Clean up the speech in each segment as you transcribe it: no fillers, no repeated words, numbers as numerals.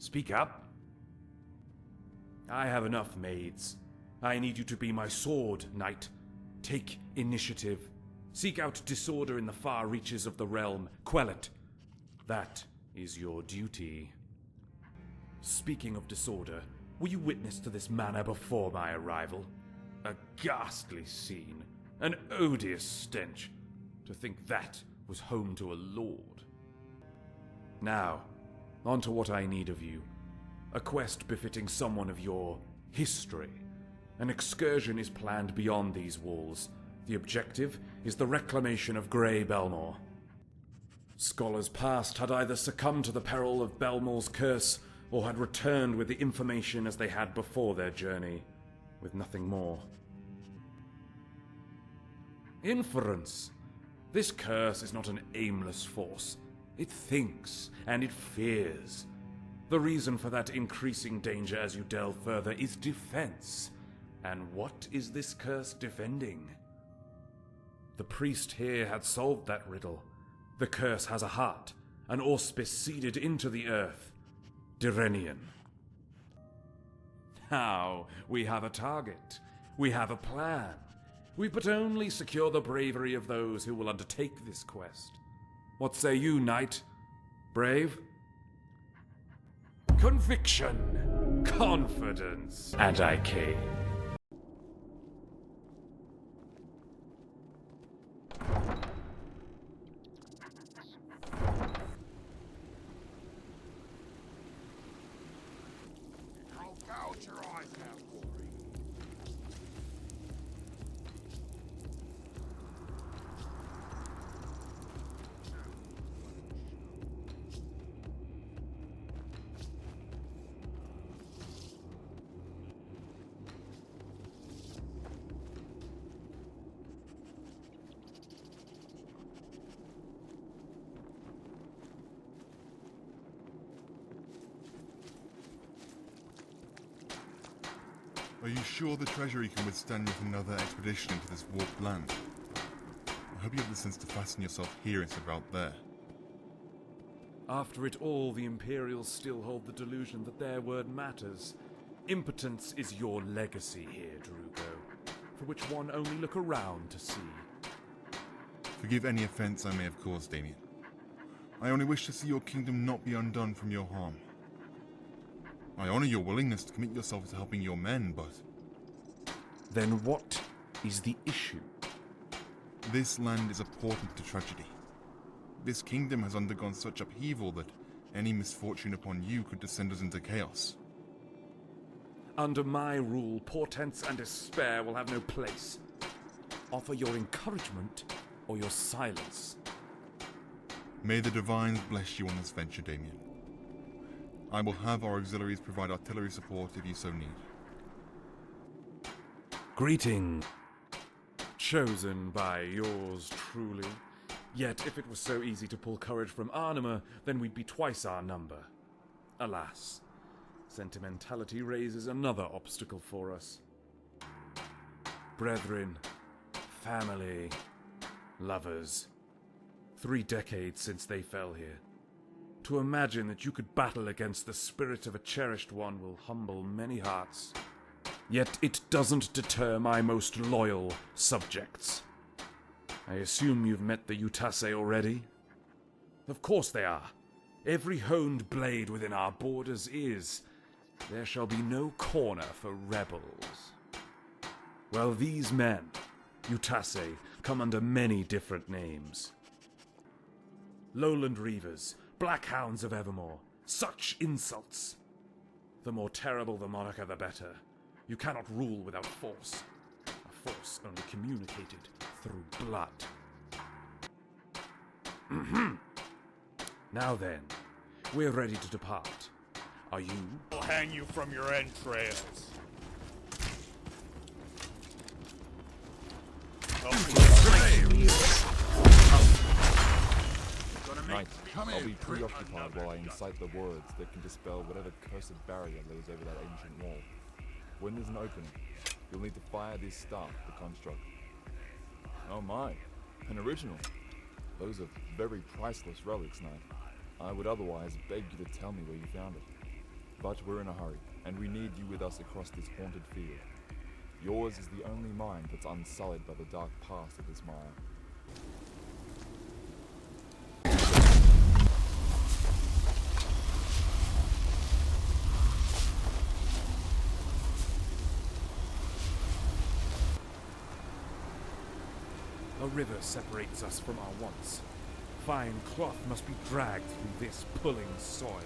Speak up. I have enough maids. I need you to be my sword, knight. Take initiative. Seek out disorder in the far reaches of the realm. Quell it. That is your duty. Speaking of disorder, were you witness to this manor before my arrival? A ghastly scene. An odious stench. To think that was home to a lord. Now, on to what I need of you. A quest befitting someone of your history. An excursion is planned beyond these walls. The objective is the reclamation of Grey Belmore. Scholars past had either succumbed to the peril of Belmore's curse, or had returned with the information as they had before their journey, with nothing more. Inference. This curse is not an aimless force. It thinks, and it fears. The reason for that increasing danger as you delve further is defense. And what is this curse defending? The priest here had solved that riddle. The curse has a heart, an auspice seeded into the earth. Direnian. Now, we have a target. We have a plan. We but only secure the bravery of those who will undertake this quest. What say you, knight? Brave? Conviction, confidence, and I came. I'll gouge your eyes out, Corey. Are you sure the treasury can withstand yet another expedition into this warped land? I hope you have the sense to fasten yourself here instead of out there. After it all, the Imperials still hold the delusion that their word matters. Impotence is your legacy here, Drugo, for which one only look around to see. Forgive any offense I may have caused, Damien. I only wish to see your kingdom not be undone from your harm. I honor your willingness to commit yourself to helping your men, but... Then what is the issue? This land is a portent to tragedy. This kingdom has undergone such upheaval that any misfortune upon you could descend us into chaos. Under my rule, portents and despair will have no place. Offer your encouragement or your silence. May the Divines bless you on this venture, Damien. I will have our auxiliaries provide artillery support if you so need. Greeting. Chosen by yours truly. Yet if it was so easy to pull courage from Arnima, then we'd be twice our number. Alas, sentimentality raises another obstacle for us. Brethren, family, lovers. 3 decades since they fell here. To imagine that you could battle against the spirit of a cherished one will humble many hearts. Yet it doesn't deter my most loyal subjects. I assume you've met the Utase already? Of course they are. Every honed blade within our borders is. There shall be no corner for rebels. Well, these men, Utase, come under many different names. Lowland Reavers, Black Hounds of Evermore. Such insults! The more terrible the moniker, the better. You cannot rule without force. A force only communicated through blood. Now then, we're ready to depart. Are you? I'll hang you from your entrails. Knight, I'll be preoccupied while I incite the words that can dispel whatever cursed barrier lays over that ancient wall. When there's an opening, you'll need to fire this staff, the construct. Oh my, an original. Those are very priceless relics, Knight. I would otherwise beg you to tell me where you found it. But we're in a hurry, and we need you with us across this haunted field. Yours is the only mind that's unsullied by the dark past of this mire. A river separates us from our wants. Fine cloth must be dragged through this pulling soil.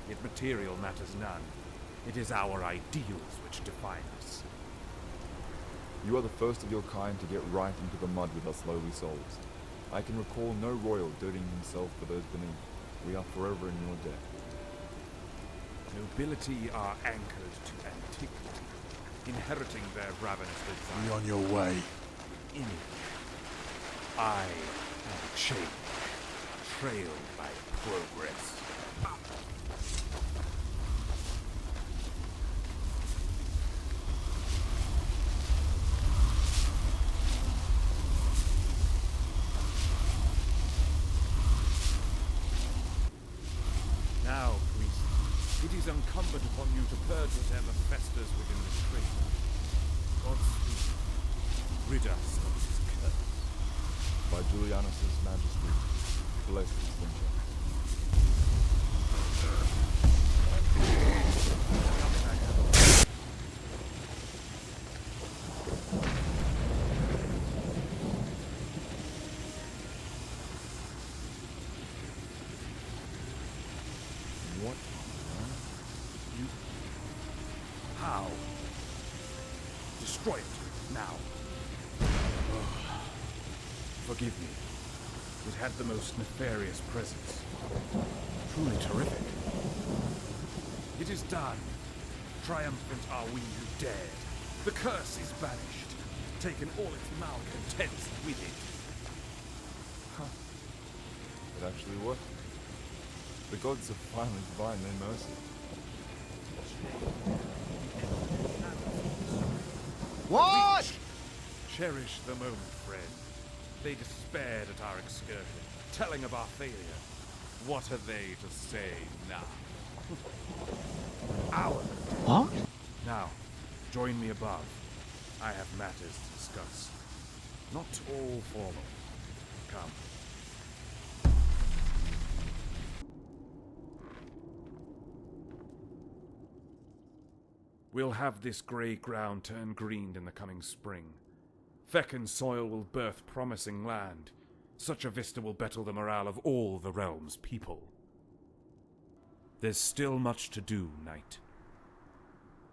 Yet material matters none. It is our ideals which define us. You are the first of your kind to get right into the mud with us lowly souls. I can recall no royal dirtying himself for those beneath. We are forever in your debt. Nobility are anchored to antiquity, inheriting their ravenous desire. Be on your way. In it, I am chained, trailed by progress. Now, priest, it is incumbent upon you to purge whatever festers within this crater. Godspeed. Rid us of this curse. By Julianus' majesty, bless this venture. What on earth? You... How? Destroy it, now. Forgive me. It had the most nefarious presence. Truly terrific. It is done. Triumphant are we who dared. The curse is banished. Taken all its malcontents with it. It actually worked. The gods have finally divined their mercy. What? Cherish the moment, friend. They despaired at our excursion, telling of our failure. What are they to say now? Ours. What? Now, join me above. I have matters to discuss. Not all formal. Come. We'll have this grey ground turn green in the coming spring. Feckin soil will birth promising land. Such a vista will better the morale of all the realm's people. There's still much to do, knight.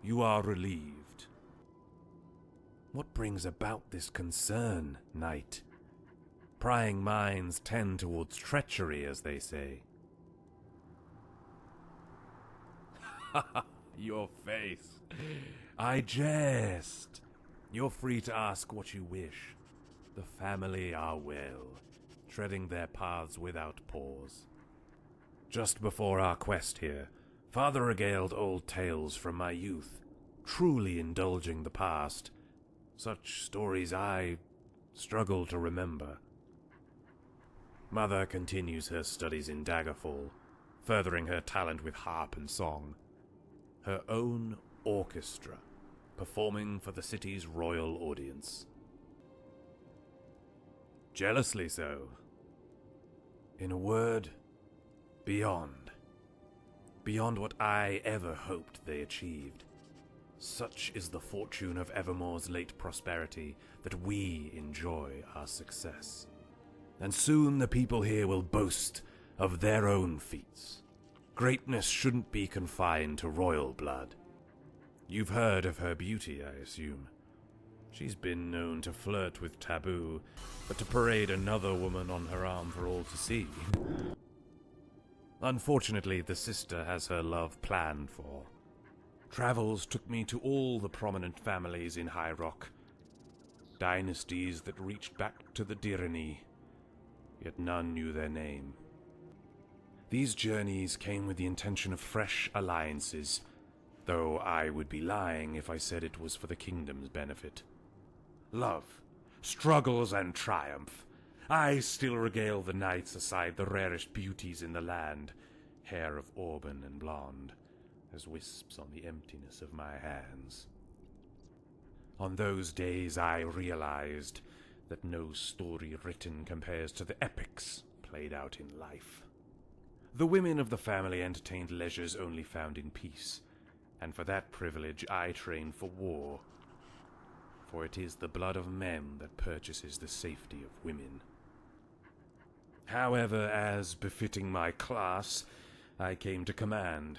You are relieved. What brings about this concern, knight? Prying minds tend towards treachery, as they say. Ha! Your face. I jest. You're free to ask what you wish. The family are well, treading their paths without pause. Just before our quest here, Father regaled old tales from my youth, truly indulging the past. Such stories I struggle to remember. Mother continues her studies in Daggerfall, furthering her talent with harp and song. Her own orchestra, performing for the city's royal audience. Jealously so. In a word, beyond. Beyond what I ever hoped they achieved. Such is the fortune of Evermore's late prosperity that we enjoy our success. And soon the people here will boast of their own feats. Greatness shouldn't be confined to royal blood. You've heard of her beauty, I assume. She's been known to flirt with taboo, but to parade another woman on her arm for all to see. Unfortunately, the sister has her love planned for. Travels took me to all the prominent families in High Rock. Dynasties that reached back to the Dirani, yet none knew their name. These journeys came with the intention of fresh alliances, though I would be lying if I said it was for the kingdom's benefit. Love, struggles, and triumph. I still regale the knights aside the rarest beauties in the land, hair of auburn and blonde, as wisps on the emptiness of my hands. On those days I realized that no story written compares to the epics played out in life. The women of the family entertained leisures only found in peace, and for that privilege I trained for war. For it is the blood of men that purchases the safety of women. However, as befitting my class, I came to command.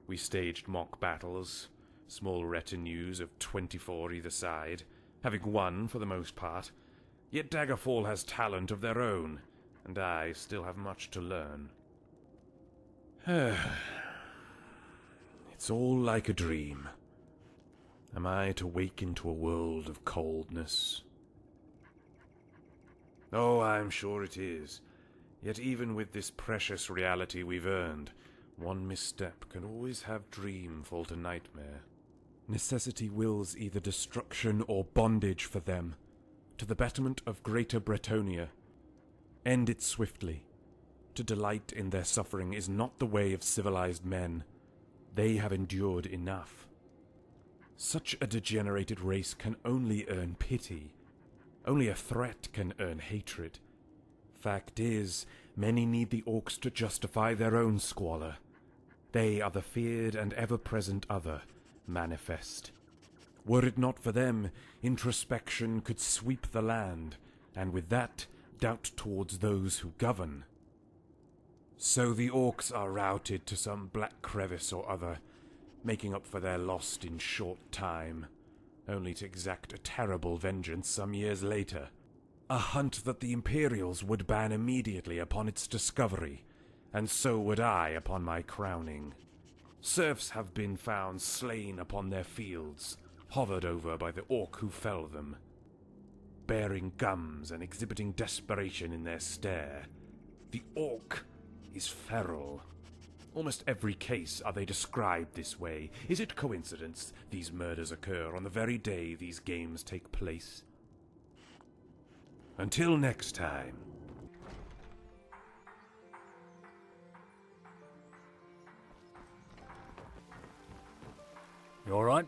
We staged mock battles, small retinues of 24 either side, having won for the most part. Yet Daggerfall has talent of their own, and I still have much to learn. It's all like a dream. Am I to wake into a world of coldness? Oh, I'm sure it is. Yet even with this precious reality we've earned, one misstep can always have dream fall to nightmare. Necessity wills either destruction or bondage for them, to the betterment of Greater Bretonia. End it swiftly. To delight in their suffering is not the way of civilized men. They have endured enough. Such a degenerated race can only earn pity. Only a threat can earn hatred. Fact is, many need the orcs to justify their own squalor. They are the feared and ever-present other, manifest. Were it not for them, introspection could sweep the land, and with that, doubt towards those who govern. So the orcs are routed to some black crevice or other, making up for their lost in short time, only to exact a terrible vengeance some years later. A hunt that the Imperials would ban immediately upon its discovery, and so would I upon my crowning. Serfs have been found slain upon their fields, hovered over by the orc who fell them, bearing gums and exhibiting desperation in their stare. The orc is feral. Almost every case are they described this way. Is it coincidence these murders occur on the very day these games take place? Until next time. You alright?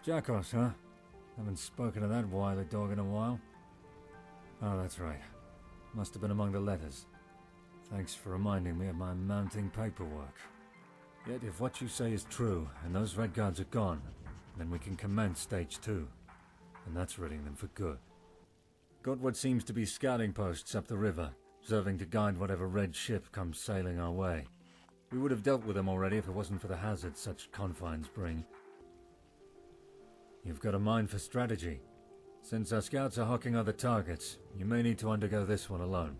Jackos, huh? Haven't spoken to that wily dog in a while. Oh, that's right. Must have been among the letters. Thanks for reminding me of my mounting paperwork. Yet if what you say is true, and those Red Guards are gone, then we can commence Stage 2. And that's ridding them for good. Got what seems to be scouting posts up the river, serving to guide whatever red ship comes sailing our way. We would have dealt with them already if it wasn't for the hazards such confines bring. You've got a mind for strategy. Since our scouts are hawking other targets, you may need to undergo this one alone.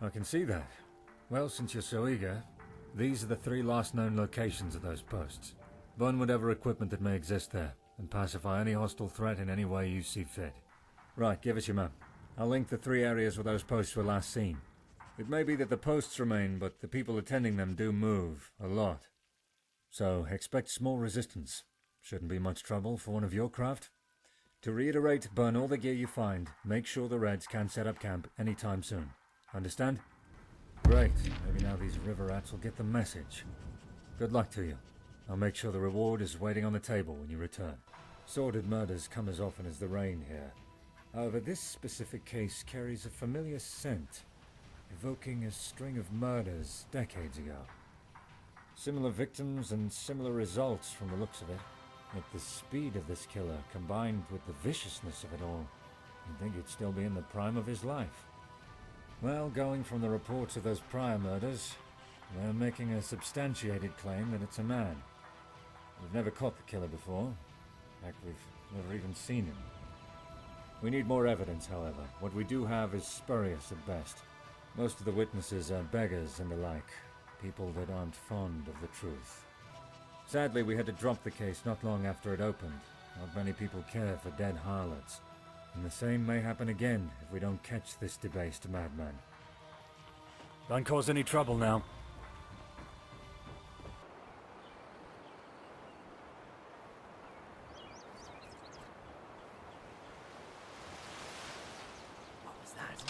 I can see that. Well, since you're so eager, these are the 3 last known locations of those posts. Burn whatever equipment that may exist there, and pacify any hostile threat in any way you see fit. Right, give us your map. I'll link the 3 areas where those posts were last seen. It may be that the posts remain, but the people attending them do move, a lot. So, expect small resistance. Shouldn't be much trouble for one of your craft. To reiterate, burn all the gear you find. Make sure the Reds can't set up camp anytime soon. Understand? Great. Maybe now these river rats will get the message. Good luck to you. I'll make sure the reward is waiting on the table when you return. Sordid murders come as often as the rain here. However, this specific case carries a familiar scent, evoking a string of murders decades ago. Similar victims and similar results from the looks of it. Yet the speed of this killer, combined with the viciousness of it all, you'd think he'd still be in the prime of his life. Well, going from the reports of those prior murders, they're making a substantiated claim that it's a man. We've never caught the killer before. In fact, we've never even seen him. We need more evidence, however. What we do have is spurious at best. Most of the witnesses are beggars and the like, people that aren't fond of the truth. Sadly, we had to drop the case not long after it opened. Not many people care for dead harlots. And the same may happen again if we don't catch this debased madman. Don't cause any trouble now. What was that?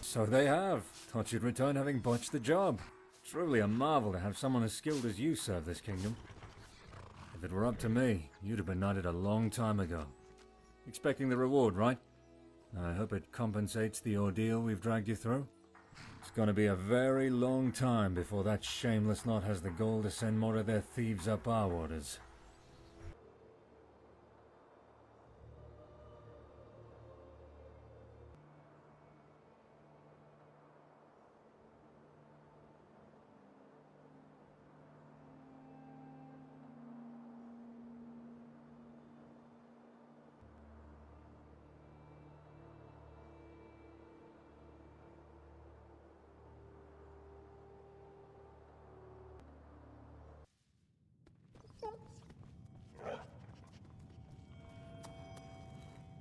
So they have. Thought you'd return having botched the job. Truly a marvel to have someone as skilled as you serve this kingdom. If it were up to me, you'd have been knighted a long time ago. Expecting the reward, right? I hope it compensates the ordeal we've dragged you through. It's gonna be a very long time before that shameless lot has the gall to send more of their thieves up our waters.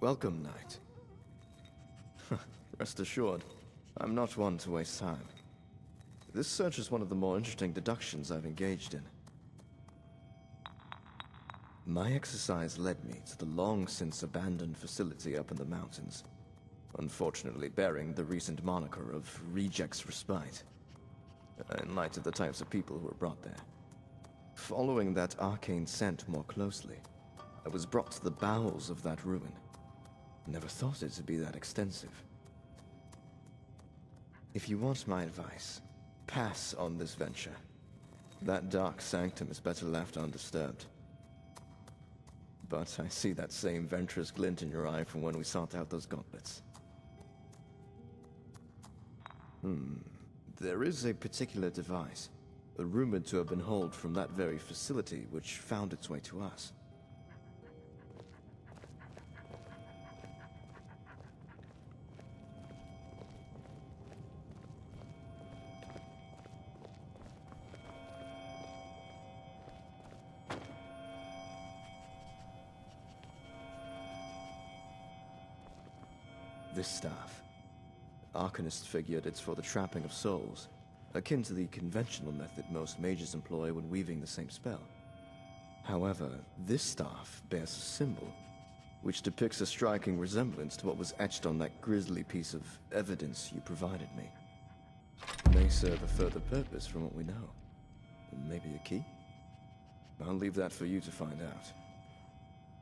Welcome, Knight. Rest assured, I'm not one to waste time. This search is one of the more interesting deductions I've engaged in. My exercise led me to the long-since abandoned facility up in the mountains, unfortunately bearing the recent moniker of Rejects Respite, in light of the types of people who were brought there. Following that arcane scent more closely, I was brought to the bowels of that ruin. Never thought it to be that extensive. If you want my advice, pass on this venture. That dark sanctum is better left undisturbed. But I see that same venturous glint in your eye from when we sought out those gauntlets. There is a particular device, rumored to have been hauled from that very facility which found its way to us. This staff. Arcanists figured it's for the trapping of souls, akin to the conventional method most mages employ when weaving the same spell. However, this staff bears a symbol, which depicts a striking resemblance to what was etched on that grisly piece of evidence you provided me. May serve a further purpose from what we know. Maybe a key? I'll leave that for you to find out.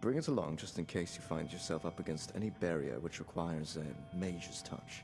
Bring it along just in case you find yourself up against any barrier which requires a mage's touch.